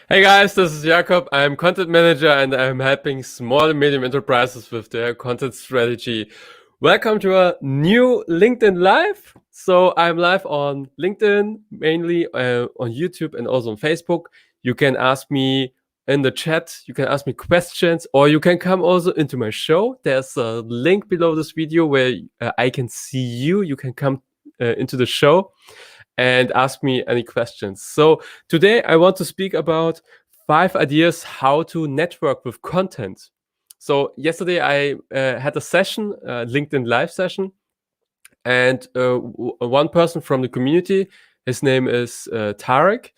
Hey guys, this is Jakob. I'm content manager and I'm helping small and medium enterprises with their content strategy. Welcome to a new LinkedIn Live. So I'm live on LinkedIn, mainly on YouTube and also on Facebook. You can ask me in the chat, you can ask me questions, or you can come also into my show. There's a link below this video where I can see you. You can come into the show and ask me any questions. So today I want to speak about 5 ideas how to network with content. So yesterday I had a session, a LinkedIn live session, and one person from the community, his name is Tarek.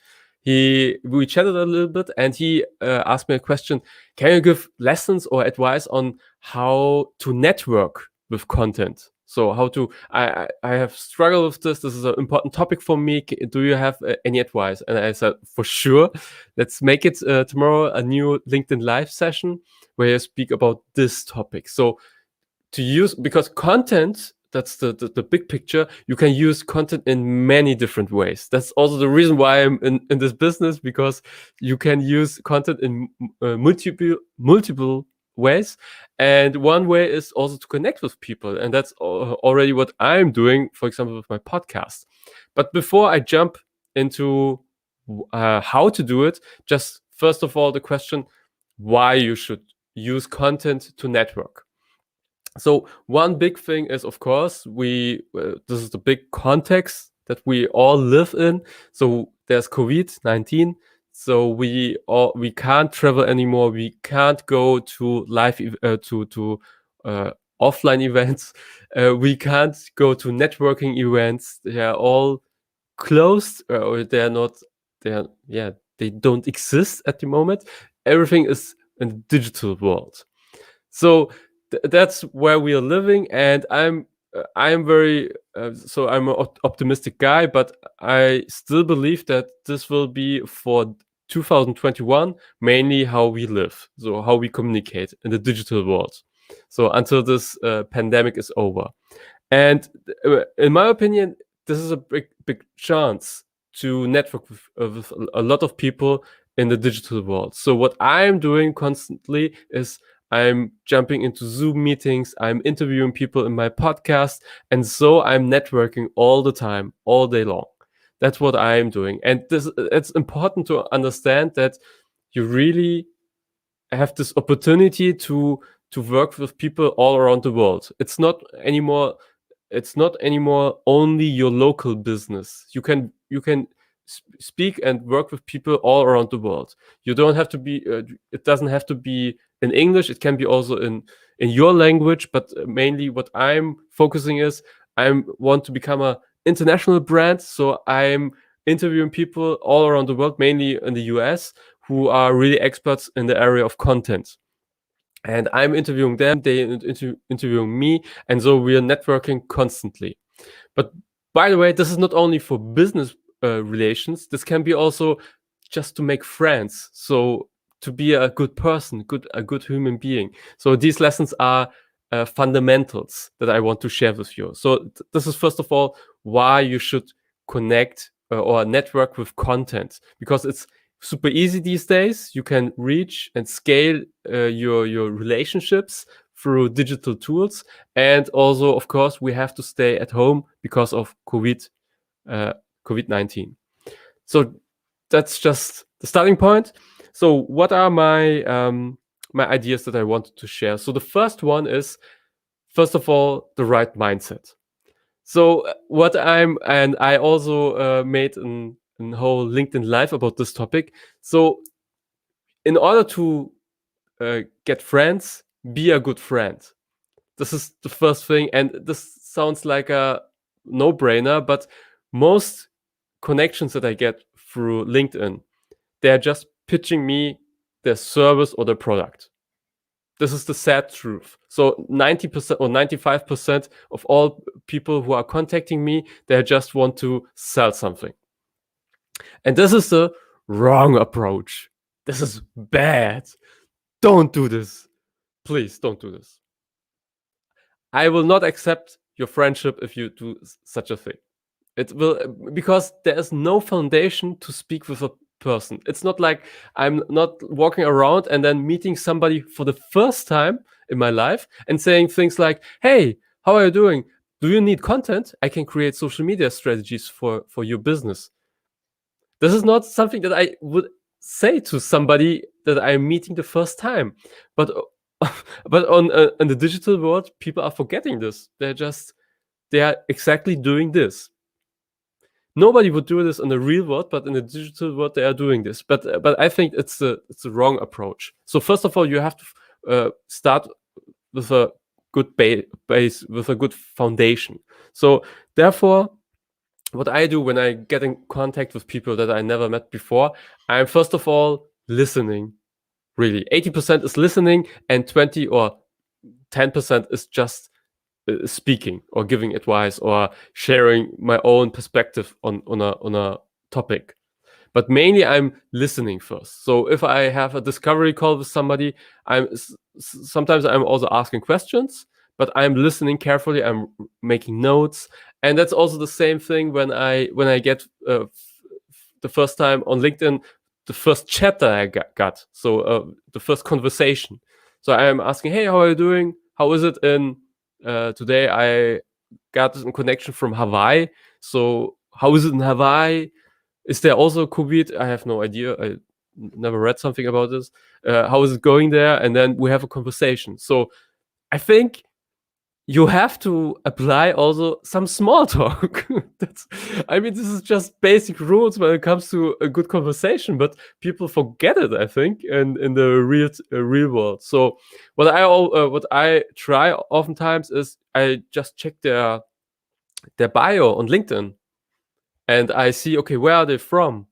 We chatted a little bit, and he asked me a question: can you give lessons or advice on how to network with content? So how to I have struggled with this. This is an important topic for me. Do you have any advice? And I said, for sure. Let's make it tomorrow a new LinkedIn live session where I speak about this topic. So to use, because content, that's the big picture, you can use content in many different ways. That's also the reason why I'm in this business, because you can use content in multiple ways, and one way is also to connect with people, and that's already what I'm doing, for example, with my podcast. But before I jump into how to do it, just first of all the question why you should use content to network. So one big thing is, of course, this is the big context that we all live in. So there's COVID-19. So we can't travel anymore. We can't go to to offline events. We can't go to networking events. They are all closed, or they're not. They don't exist at the moment. Everything is in the digital world. So that's where we are living, and I'm very I'm an optimistic guy, but I still believe that this will be for 2021 mainly how we live, so how we communicate in the digital world. So until this pandemic is over, and in my opinion, this is a big chance to network with a lot of people in the digital world. So what I'm doing constantly is I'm jumping into Zoom meetings, I'm interviewing people in my podcast, and so I'm networking all the time, all day long. That's what I'm doing. And it's important to understand that you really have this opportunity to work with people all around the world. It's not anymore only your local business. You can speak and work with people all around the world. You don't have to be it doesn't have to be in English. It can be also in your language, but mainly what I'm focusing is I want to become a international brand. So I'm interviewing people all around the world, mainly in the US, who are really experts in the area of content. And I'm interviewing them, they interviewing me, and so we are networking constantly. But by the way, this is not only for business relations. This can be also just to make friends. So to be a good person, a good human being. So these lessons are fundamentals that I want to share with you. So this is first of all why you should connect or network with content, because it's super easy these days. You can reach and scale your relationships through digital tools, and also, of course, we have to stay at home because of COVID-19. So that's just the starting point. So what are my ideas that I wanted to share? So the first one is, first of all, the right mindset. So and I also made an whole LinkedIn live about this topic. So in order to get friends, be a good friend. This is the first thing, and this sounds like a no-brainer, but most connections that I get through LinkedIn, they're just pitching me their service or their product. This is the sad truth. So 90% or 95% of all people who are contacting me, they just want to sell something. And this is the wrong approach. This is bad. Don't do this. Please don't do this. I will not accept your friendship if you do such a thing. It will, because there is no foundation to speak with person. It's not like I'm not walking around and then meeting somebody for the first time in my life and saying things like, hey, how are you doing? Do you need content? I can create social media strategies for your business. This is not something that I would say to somebody that I'm meeting the first time. But but on in the digital world, people are forgetting this. They are exactly doing this. Nobody would do this in the real world, but in the digital world, they are doing this. But I think it's the wrong approach. So first of all, you have to start with a good base, with a good foundation. So therefore, what I do when I get in contact with people that I never met before, I'm first of all listening. Really, 80% is listening, and 20 or 10% is just speaking or giving advice or sharing my own perspective on a topic. But mainly I'm listening first. So if I have a discovery call with somebody, sometimes I'm also asking questions, but I'm listening carefully. I'm making notes, and that's also the same thing when I get the first time on LinkedIn, the first chat that I got. So the first conversation. So I'm asking, hey, how are you doing? How is it in today? I got a connection from Hawaii. So how is it in Hawaii? Is there also COVID? I have no idea. I never read something about this. How is it going there? And then we have a conversation. So I think you have to apply also some small talk. This is just basic rules when it comes to a good conversation, but people forget it, I think, in the real world. So what I try oftentimes is I just check their bio on LinkedIn, and I see, okay, where are they from?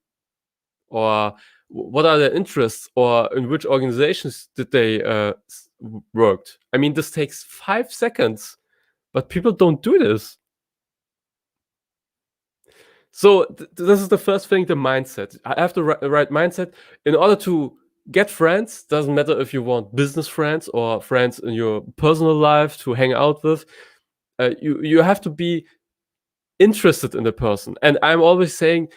Or what are their interests, or in which organizations did they worked? This takes 5 seconds, but people don't do this. So this is the first thing, the mindset. I have the right mindset in order to get friends. Doesn't matter if you want business friends or friends in your personal life to hang out with. You have to be interested in the person, and I'm always saying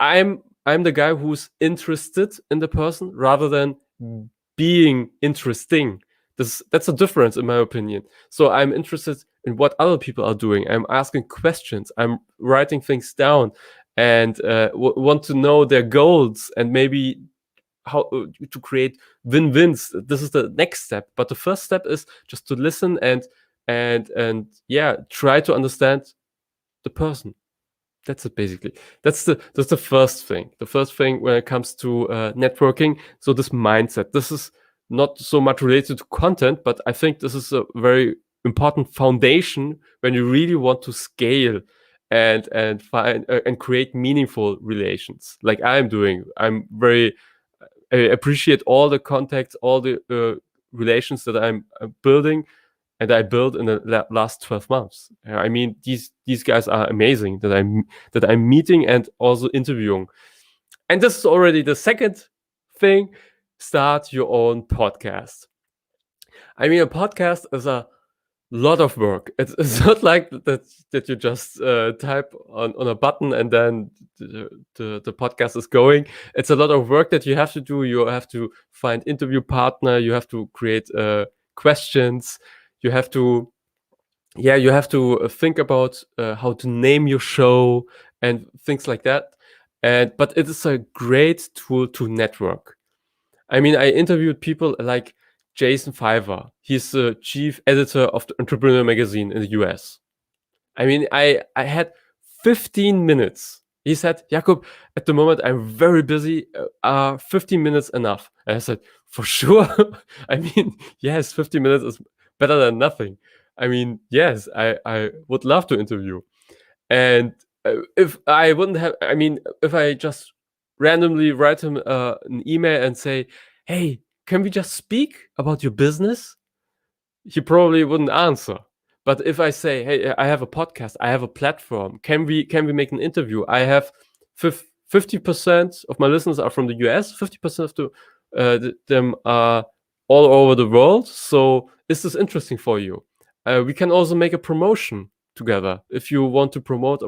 I'm the guy who's interested in the person rather than being interesting. That's a difference in my opinion. So I'm interested in what other people are doing. I'm asking questions. I'm writing things down, and want to know their goals, and maybe how to create win-wins. This is the next step. But the first step is just to listen and yeah, try to understand the person. That's it, basically. That's the first thing. The first thing when it comes to networking. So this mindset. This is not so much related to content, but I think this is a very important foundation when you really want to scale and find and create meaningful relations, like I'm doing. I appreciate all the contacts, all the relations that I'm building, and I built in the last 12 months. These guys are amazing that I'm meeting and also interviewing. And this is already the second thing: start your own podcast. A podcast is a lot of work. It's not like that you just type on a button and then the podcast is going. It's a lot of work that you have to do. You have to find interview partner. You have to create questions. You have to think about how to name your show and things like that. But it is a great tool to network. I interviewed people like Jason Fiver. He's the chief editor of the Entrepreneur magazine in the US. I had 15 minutes. He said, Jakob, at the moment I'm very busy. 15 minutes enough? And I said, for sure. Yes, 15 minutes is better than nothing. Yes, I would love to interview. And if I wouldn't have, if I just randomly write him an email and say, hey, can we just speak about your business? He probably wouldn't answer. But if I say, hey, I have a podcast, I have a platform, can we make an interview? I have 50% of my listeners are from the US, 50% of them are all over the world. So is this interesting for you? We can also make a promotion together if you want to promote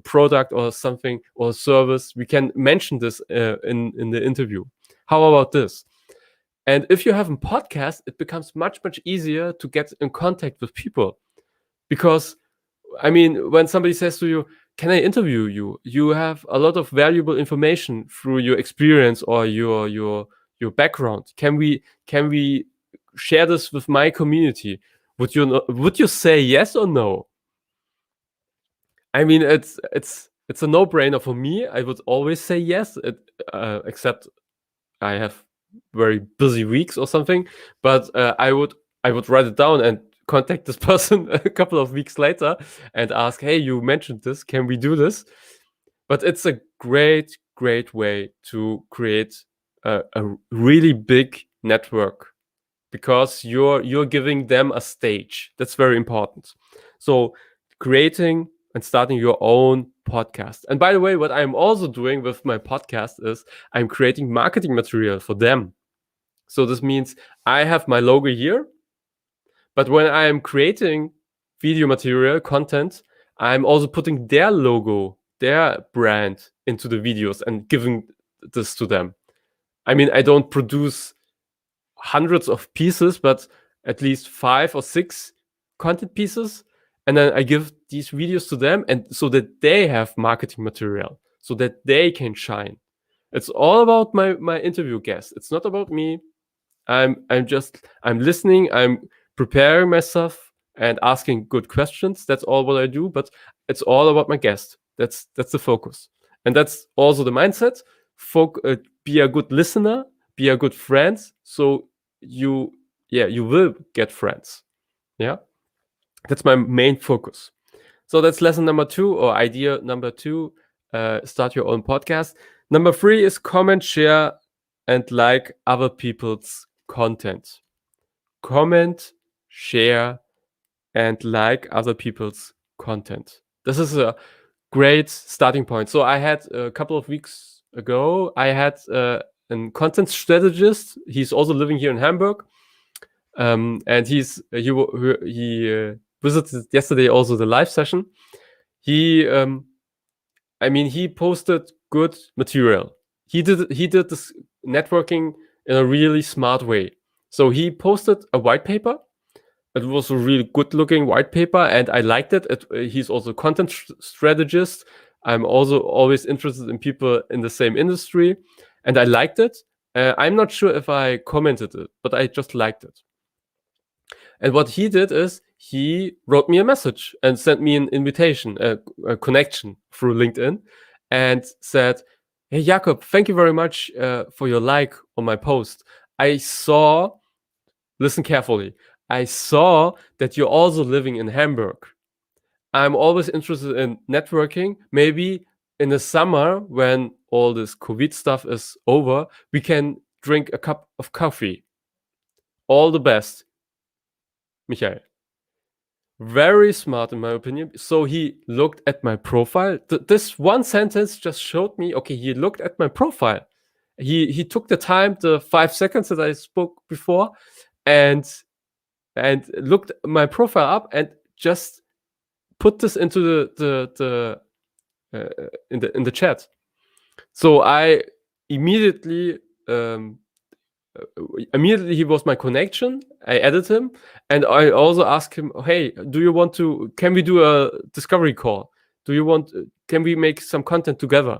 product or something or service, we can mention this in the interview. How about this? And if you have a podcast, it becomes much easier to get in contact with people, because I mean, when somebody says to you, "Can I interview you?" You have a lot of valuable information through your experience or your background. Can we share this with my community? Would you say yes or no? I mean, it's a no-brainer for me. I would always say yes, except I have very busy weeks or something. But I would write it down and contact this person a couple of weeks later and ask, "Hey, you mentioned this. Can we do this?" But it's a great way to create a really big network, because you're giving them a stage. That's very important. So creating and starting your own podcast. And by the way, what I'm also doing with my podcast is I'm creating marketing material for them. So this means I have my logo here, but when I am creating video material content, I'm also putting their logo, their brand into the videos and giving this to them. I mean, I don't produce hundreds of pieces, but at least 5 or 6 content pieces. And then I give these videos to them, and so that they have marketing material, so that they can shine. It's all about my interview guest. It's not about me. I'm listening, I'm preparing myself and asking good questions. That's all what I do, but it's all about my guest. That's the focus. And that's also the mindset. Be a good listener, be a good friend, so you will get friends. Yeah. That's my main focus. So that's lesson number 2, or idea number 2. Start your own podcast. Number 3 is comment, share, and like other people's content. Comment, share, and like other people's content. This is a great starting point. So I had a couple of weeks ago, I had a content strategist. He's also living here in Hamburg, and he visited yesterday also the live session. He posted good material. He did this networking in a really smart way. So he posted a white paper. It was a really good looking white paper, and I liked it. He's also a content strategist. I'm also always interested in people in the same industry, and I liked it. I'm not sure if I commented it, but I just liked it. And what he did is he wrote me a message and sent me an invitation, a connection through LinkedIn, and said, "Hey, Jakob, thank you very much for your like on my post. I saw, listen carefully, I saw that you're also living in Hamburg. I'm always interested in networking. Maybe in the summer, when all this COVID stuff is over, we can drink a cup of coffee. All the best, Michael." Very smart, in my opinion. So he looked at my profile. This one sentence just showed me, okay, he looked at my profile. He took the time, the 5 seconds that I spoke before, and looked my profile up and just put this into in the chat. So I immediately he was my connection. I added him, and I also asked him, "Hey, can we do a discovery call? Can we make some content together?"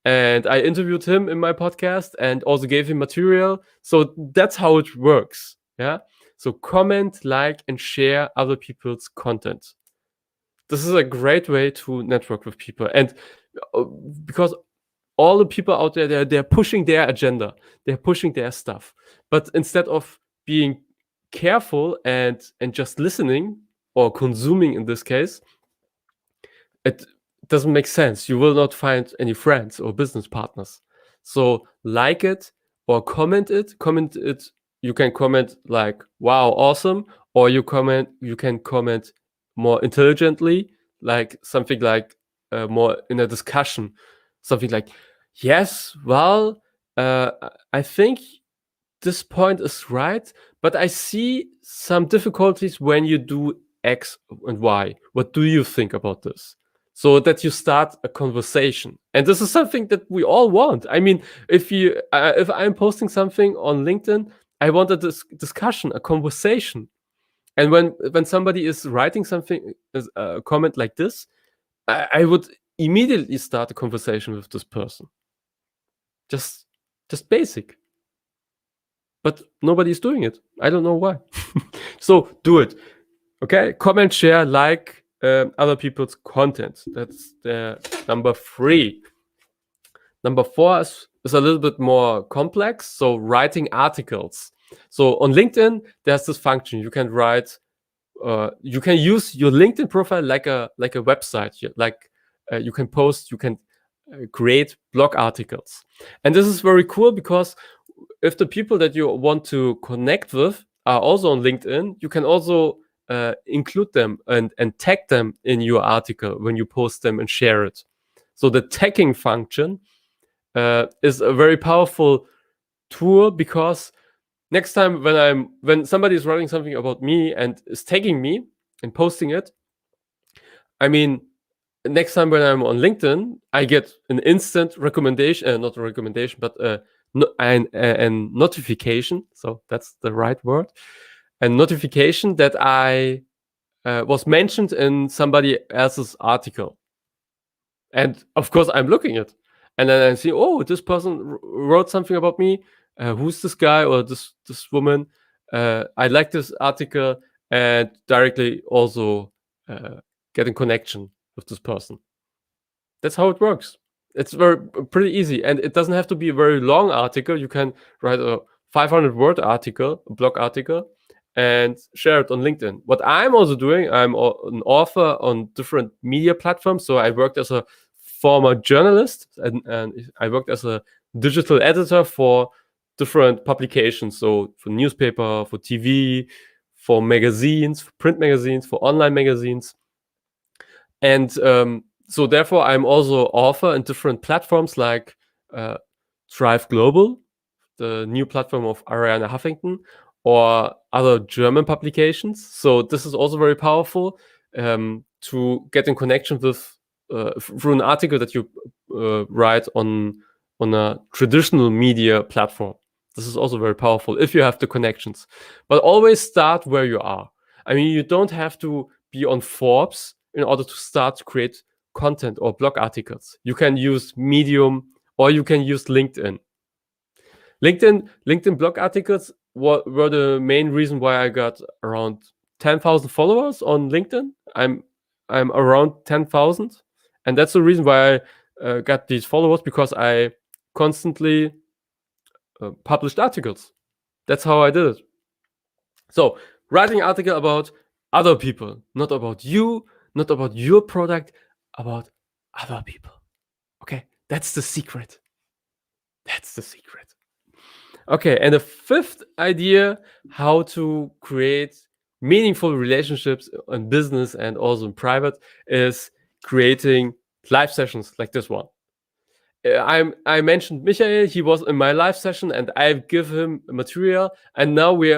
And I interviewed him in my podcast and also gave him material. So that's how it works. Yeah. So comment, like, and share other people's content. This is a great way to network with people. And because all the people out there, they're pushing their agenda, they're pushing their stuff. But instead of being careful and just listening or consuming in this case, it doesn't make sense. You will not find any friends or business partners. So like it or comment it. You can comment like, "Wow, awesome," or you can comment more intelligently, like something like more in a discussion, something like, "Yes, well, I think this point is right, but I see some difficulties when you do X and Y. What do you think about this?" so that you start a conversation. And this is something that we all want. I mean, if I'm posting something on LinkedIn, I want a discussion, a conversation. And when somebody is writing something, a comment like this, I would immediately start a conversation with this person. Just basic. But nobody's doing it. I don't know why. So do it. Okay, comment, share, like other people's content. That's the number 3. Number 4 is a little bit more complex. So writing articles. So on LinkedIn, there's this function. You can write. You can use your LinkedIn profile like a website. Like you can post. You can create blog articles. And this is very cool because if the people that you want to connect with are also on LinkedIn, you can also include them and tag them in your article when you post them and share it. So the tagging function is a very powerful tool, because next time when somebody is writing something about me and is tagging me and posting it, I mean, next time when I'm on LinkedIn, I get an instant recommendation, not a recommendation, but a notification. So that's the right word. A notification that I was mentioned in somebody else's article. And of course, I'm looking at it. And then I see, oh, this person wrote something about me. Who's this guy or this woman? I like this article, and directly also get in connection with this person. That's how it works. It's pretty easy, and it doesn't have to be a very long article. You can write a 500-word article, a blog article, and share it on LinkedIn. What I'm also doing, I'm an author on different media platforms. So I worked as a former journalist, and I worked as a digital editor for different publications. So for newspaper, for TV, for magazines, for print magazines, for online magazines. And so therefore, I'm also author in different platforms like Thrive Global, the new platform of Ariana Huffington, or other German publications. So this is also very powerful to get in connection with through an article that you write on a traditional media platform. This is also very powerful if you have the connections. But always start where you are. I mean, you don't have to be on Forbes in order to start to create content or blog articles. You can use Medium, or you can use LinkedIn. LinkedIn blog articles were the main reason why I got around 10,000 followers on LinkedIn. I'm around 10,000, and that's the reason why I got these followers, because I constantly published articles. That's how I did it. So writing an article about other people, not about you, not about your product, about other people. Okay, that's the secret. That's the secret. Okay, and the 5th idea, how to create meaningful relationships in business and also in private, is creating live sessions like this one. I mentioned Michael. He was in my live session, and I give him material, and now we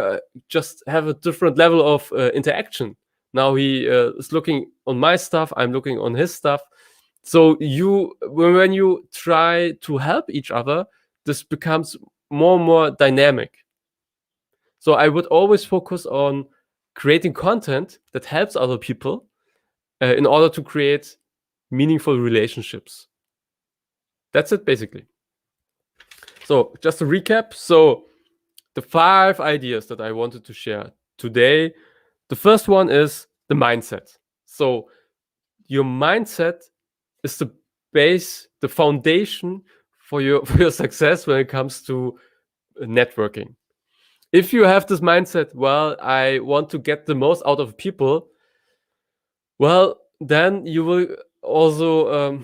just have a different level of interaction. Now he is looking on my stuff, I'm looking on his stuff. So when you try to help each other, this becomes more and more dynamic. So I would always focus on creating content that helps other people in order to create meaningful relationships. That's it, basically. So just to recap, so the 5 ideas that I wanted to share today, the first one is the mindset. So your mindset is the base, the foundation for your success when it comes to networking. If you have this mindset, well, I want to get the most out of people, well, then you will also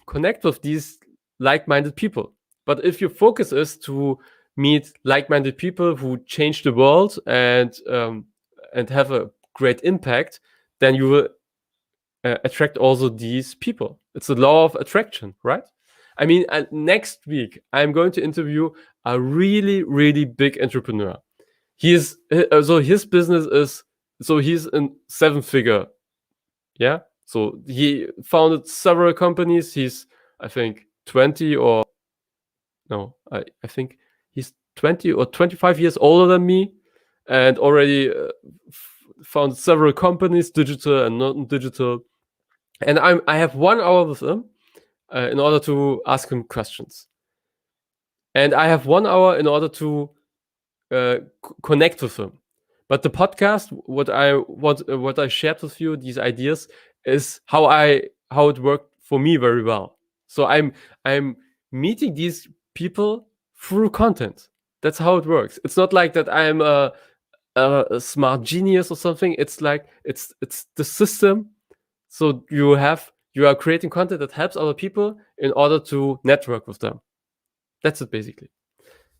connect with these like-minded people. But if your focus is to meet like-minded people who change the world and have a great impact, then you will attract also these people. It's the law of attraction, right? I mean, next week I'm going to interview a really, really big entrepreneur. His business is, so he's in 7-figure, yeah, So he founded several companies. He's, I think, 20 or no, I think he's 20 or 25 years older than me, and already founded several companies, digital and non-digital. And I have 1 hour with him in order to ask him questions. And I have 1 hour in order to connect with him. But the podcast, what I shared with you, these ideas, is how it worked for me very well. So I'm meeting these people through content. That's how it works. It's not like that I'm a smart genius or something. It's like it's the system. So you are creating content that helps other people in order to network with them. That's it basically.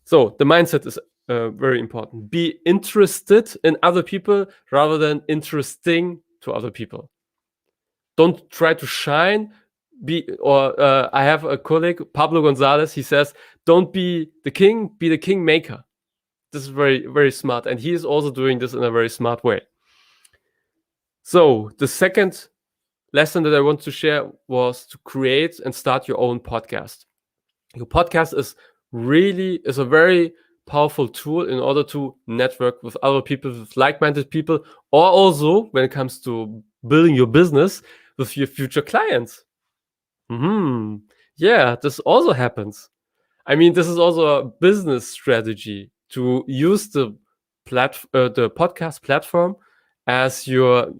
So the mindset is very important. Be interested in other people rather than interesting to other people. Don't try to shine. I have a colleague, Pablo Gonzalez. He says, "Don't be the king, be the king maker." This is very, very smart, and he is also doing this in a very smart way. So the second lesson that I want to share was to create and start your own podcast. Your podcast is a very powerful tool in order to network with other people, with like-minded people, or also when it comes to building your business with your future clients. Yeah, this also happens. I mean, this is also a business strategy to use the podcast platform as your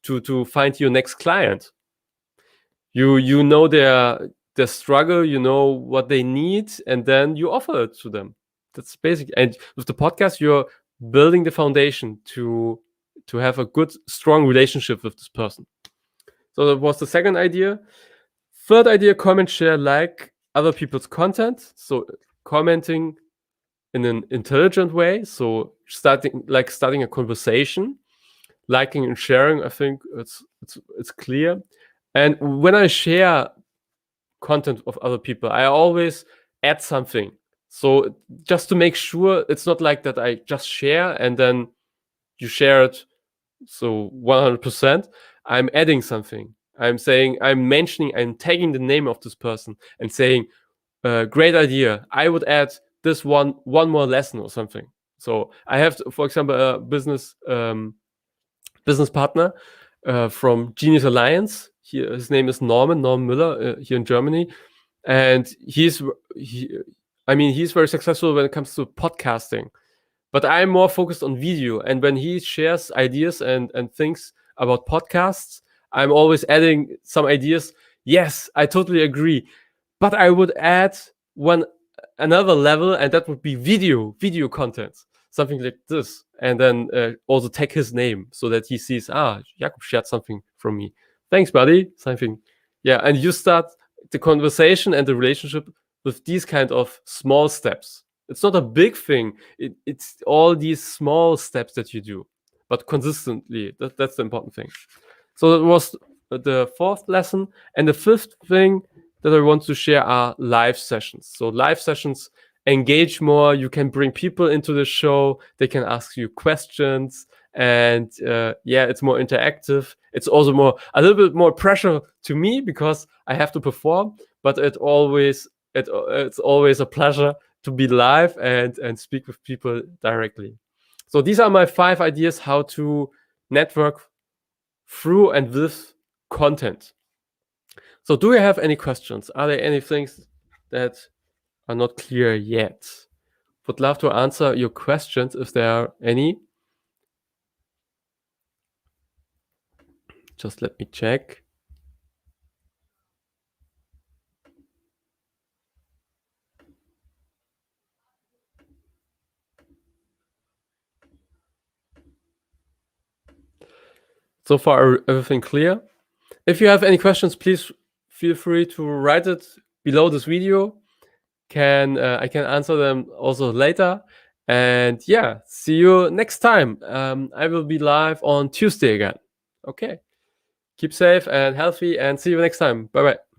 to find your next client. You know their struggle, you know what they need, and then you offer it to them. That's basic. And with the podcast, you're building the foundation to have a good, strong relationship with this person. So that was the second idea. Third idea: comment, share, like other people's content. So commenting in an intelligent way. So starting a conversation, liking and sharing. I think it's clear. And when I share content of other people, I always add something. So just to make sure it's not like that I just share and then you share it so 100%. I'm adding something. I'm mentioning, I'm tagging the name of this person and saying, great idea. I would add this one more lesson or something. So I have, for example, a business partner from Genius Alliance. His name is Norman Müller here in Germany, and he's very successful when it comes to podcasting. But I'm more focused on video, and when he shares ideas and things about podcasts, I'm always adding some ideas. Yes, I totally agree, but I would add another level, and that would be video content, something like this, and then also tag his name so that he sees, Jakob shared something from me. Thanks, buddy. Something, yeah. And you start the conversation and the relationship with these kind of small steps. It's not a big thing. It's all these small steps that you do, but consistently. That's the important thing. So that was the fourth lesson. And the fifth thing that I want to share are live sessions. So live sessions engage more. You can bring people into the show. They can ask you questions. And it's more interactive. It's also a little bit more pressure to me because I have to perform, but it's always a pleasure to be live and speak with people directly. So these are my 5 ideas how to network through and with content. So do you have any questions? Are there any things that are not clear yet? Would love to answer your questions if there are any. Just let me check. So far, everything clear? If you have any questions, please feel free to write it below this video. I can answer them also later. And yeah, see you next time. I will be live on Tuesday again. Okay. Keep safe and healthy, and see you next time. Bye-bye.